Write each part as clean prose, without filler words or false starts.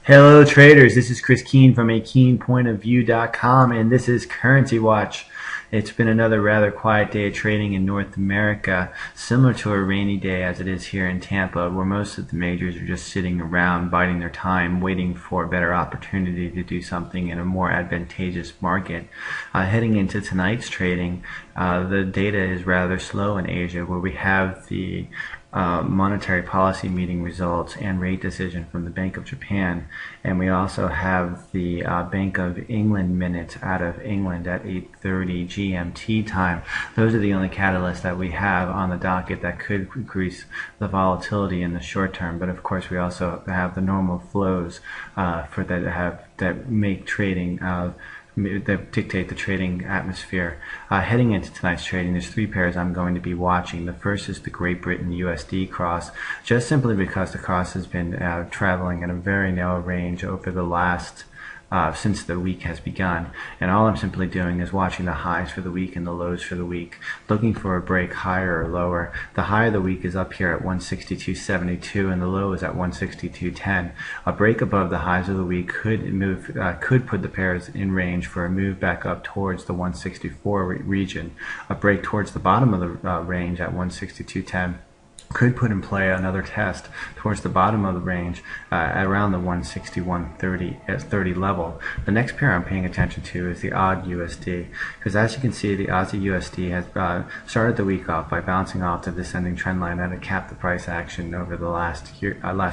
Hello traders, this is Chris Keene from akeenpointofview.com and this is Currency Watch. It's been another rather quiet day of trading in North America, similar to a rainy day as it is here in Tampa, where most of the majors are just sitting around biding their time, waiting for a better opportunity to do something in a more advantageous market. Heading into tonight's trading, the data is rather slow in Asia, where we have the monetary policy meeting results and rate decision from the Bank of Japan, and we also have the Bank of England minutes out of England at 8:30 GMT time. Those are the only catalysts that we have on the docket that could increase the volatility in the short term. But of course, we also have the normal flows that make trading that dictate the trading atmosphere. Heading into tonight's trading, there's three pairs I'm going to be watching. The first is the Great Britain USD cross, just simply because the cross has been traveling in a very narrow range over the last since the week has begun, and all I'm simply doing is watching the highs for the week and the lows for the week, looking for a break higher or lower. The high of the week is up here at 162.72 and the low is at 162.10. A break above the highs of the week could put the pairs in range for a move back up towards the 164 region. A break towards the bottom of the range at 162.10 could put in play another test towards the bottom of the range at around the 161.30 level. The next pair I'm paying attention to is the AUDUSD, because as you can see, the Aussie USD has started the week off by bouncing off the descending trend line that had capped the price action over the last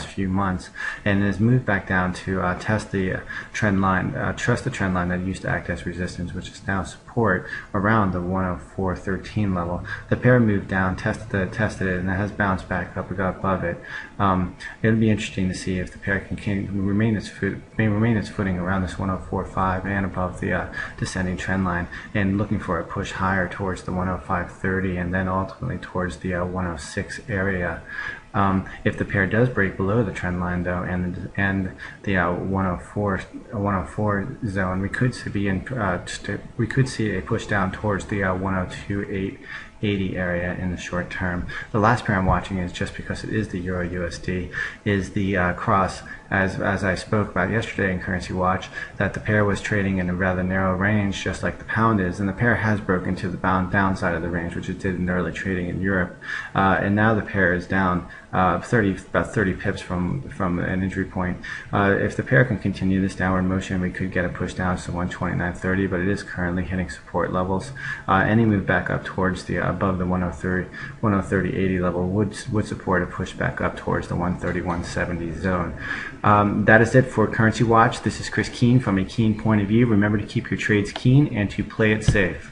few months, and has moved back down to test the trend line that used to act as resistance, which is now support around the 104.13 level. The pair moved down, tested it, and it has bounced back up. We got above it. It'll be interesting to see if the pair can remain its footing around this 104.5 and above the descending trend line, and looking for a push higher towards the 105.30 and then ultimately towards the 106 area. If the pair does break below the trend line, though, and the 104 zone, we could see a push down towards the 102.80 area in the short term. The last pair I'm watching is, just because it is the EURUSD, is the cross, as I spoke about yesterday in Currency Watch, that the pair was trading in a rather narrow range, just like the pound is, and the pair has broken to the downside of the range, which it did in early trading in Europe, and now the pair is down about 30 pips from an entry point. If the pair can continue this downward motion, we could get a push down to 129.30, but it is currently hitting support levels. Any move back up towards the above the 130.80 level would support a push back up towards the 131.70 zone. That is it for Currency Watch. This is Chris Keene from A Keen Point of View. Remember to keep your trades keen and to play it safe.